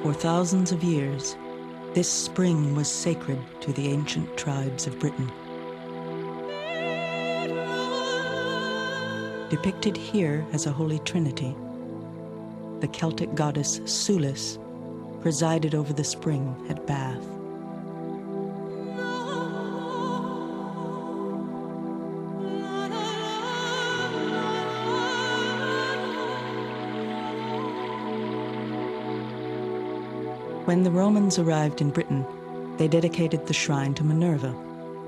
For thousands of years, this spring was sacred to the ancient tribes of Britain. Depicted here as a holy trinity, the Celtic goddess Sulis presided over the spring at Bath. When the Romans arrived in Britain, they dedicated the shrine to Minerva,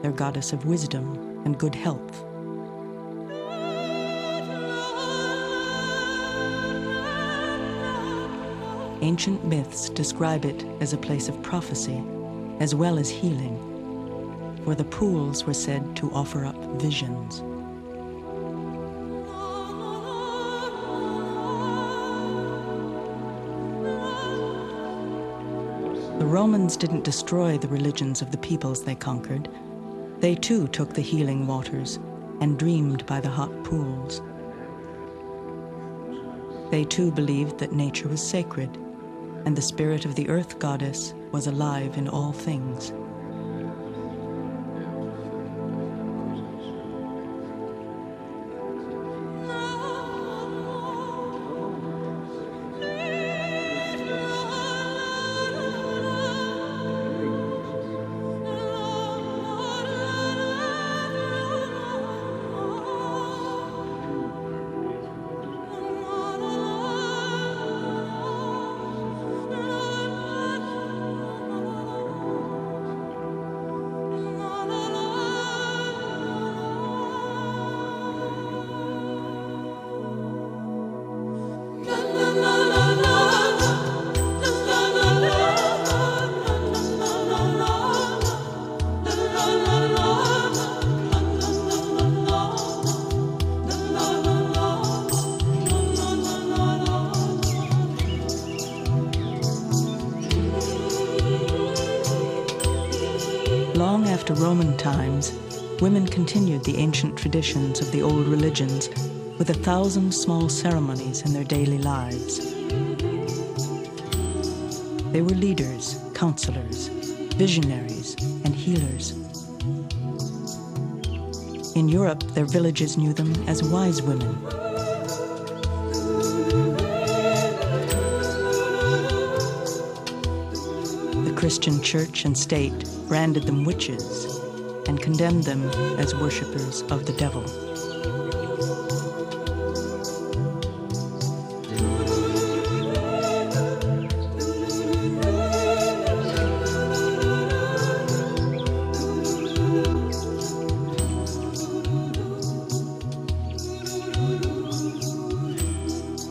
their goddess of wisdom and good health. Ancient myths describe it as a place of prophecy, as well as healing, for the pools were said to offer up visions. The Romans didn't destroy the religions of the peoples they conquered. They too took the healing waters and dreamed by the hot pools. They too believed that nature was sacred, and the spirit of the earth goddess was alive in all things. Long after Roman times, women continued the ancient traditions of the old religions with 1,000 small ceremonies in their daily lives. They were leaders, counselors, visionaries, and healers. In Europe, their villages knew them as wise women. The Christian church and state branded them witches and condemned them as worshippers of the devil.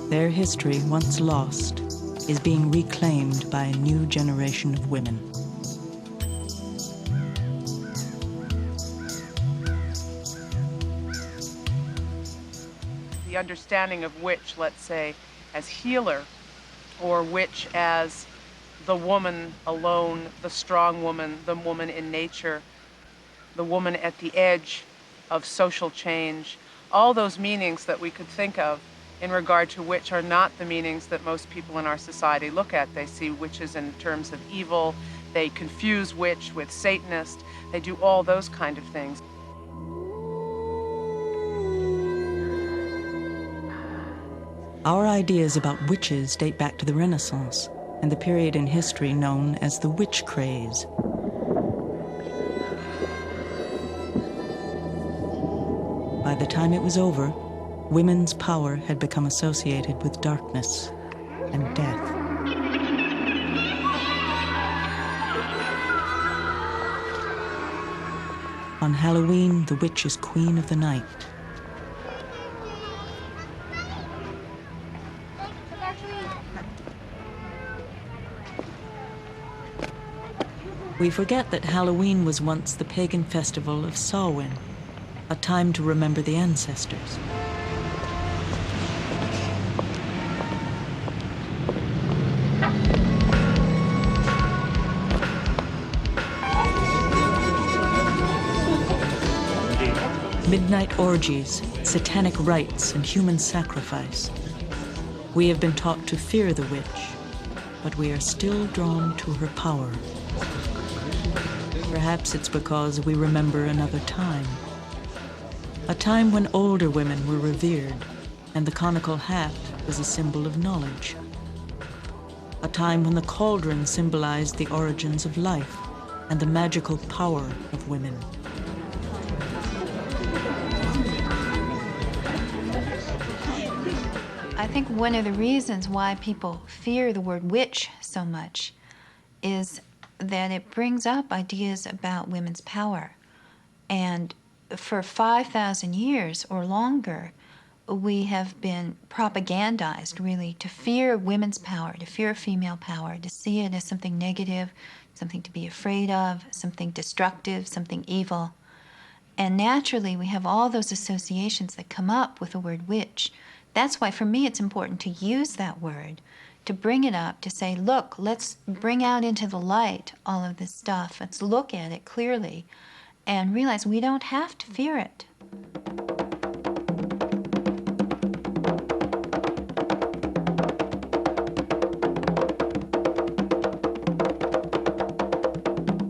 Their history, once lost, is being reclaimed by a new generation of women. The understanding of witch, let's say, as healer, or witch as the woman alone, the strong woman, the woman in nature, the woman at the edge of social change, all those meanings that we could think of in regard to witch are not the meanings that most people in our society look at. They see witches in terms of evil, they confuse witch with Satanist, they do all those kind of things. Our ideas about witches date back to the Renaissance and the period in history known as the witch craze. By the time it was over, women's power had become associated with darkness and death. On Halloween, the witch is queen of the night. We forget that Halloween was once the pagan festival of Samhain, a time to remember the ancestors. Midnight orgies, satanic rites, and human sacrifice. We have been taught to fear the witch, but we are still drawn to her power. Perhaps it's because we remember another time. A time when older women were revered, and the conical hat was a symbol of knowledge. A time when the cauldron symbolized the origins of life and the magical power of women. I think one of the reasons why people fear the word witch so much is that it brings up ideas about women's power. And for 5,000 years or longer, we have been propagandized, really, to fear women's power, to fear female power, to see it as something negative, something to be afraid of, something destructive, something evil. And naturally, we have all those associations that come up with the word witch. That's why, for me, it's important to use that word, to bring it up, to say, look, let's bring out into the light all of this stuff. Let's look at it clearly and realize we don't have to fear it.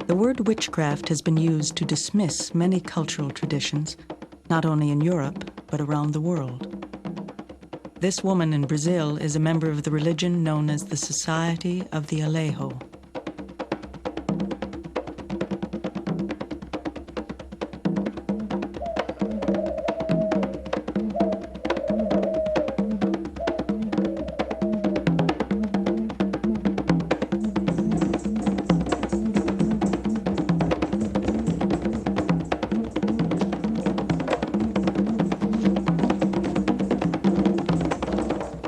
The word witchcraft has been used to dismiss many cultural traditions, not only in Europe, but around the world. This woman in Brazil is a member of the religion known as the Society of the Alejo.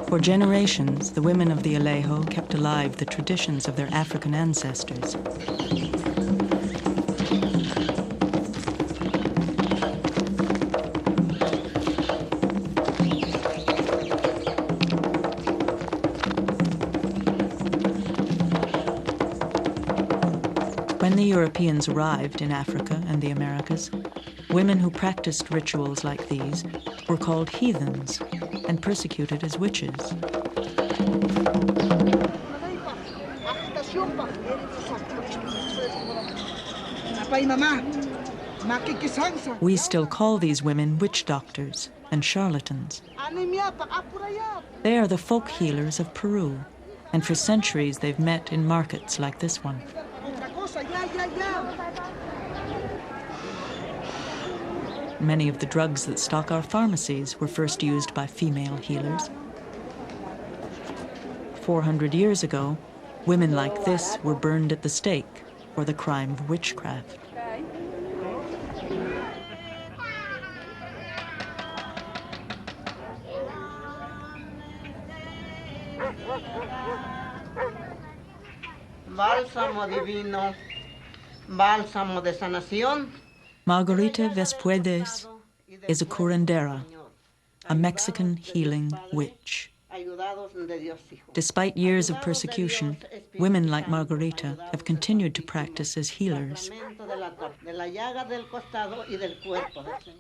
For generations, the women of the Alejo kept alive the traditions of their African ancestors. When the Europeans arrived in Africa and the Americas, women who practiced rituals like these were called heathens and persecuted as witches. We still call these women witch doctors and charlatans. They are the folk healers of Peru, and for centuries they've met in markets like this one. Many of the drugs that stock our pharmacies were first used by female healers. 400 years ago, women like this were burned at the stake for the crime of witchcraft. Bálsamo divino, bálsamo de sanación. Margarita Vespuedes is a curandera, a Mexican healing witch. Despite years of persecution, women like Margarita have continued to practice as healers.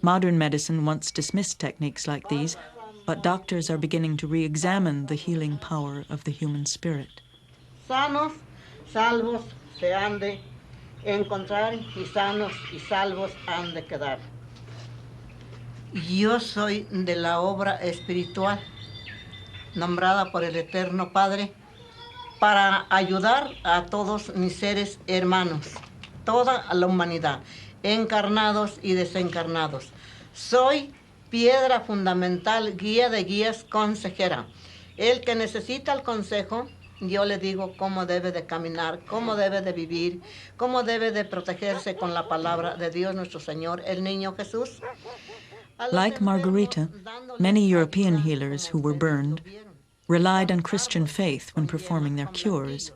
Modern medicine once dismissed techniques like these, but doctors are beginning to re-examine the healing power of the human spirit. Sanos, salvos se han de encontrar y sanos y salvos han de quedar. Yo soy de la obra espiritual nombrada por el Eterno Padre para ayudar a todos mis seres hermanos, toda la humanidad, encarnados y desencarnados. Soy piedra fundamental, guía de guías, consejera. El que necesita el consejo, yo le digo cómo debe de caminar, cómo debe de vivir, cómo debe de protegerse con la palabra de Dios nuestro Señor, el niño Jesús. Like Margarita, many European healers who were burned relied on Christian faith when performing their cures.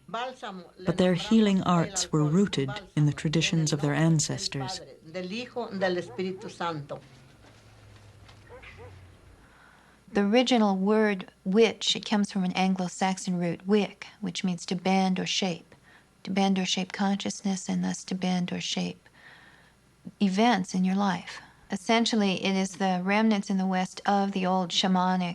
But their healing arts were rooted in the traditions of their ancestors. The original word witch, it comes from an Anglo-Saxon root, wick, which means to bend or shape consciousness, and thus to bend or shape events in your life. Essentially, it is the remnants in the West of the old shamanic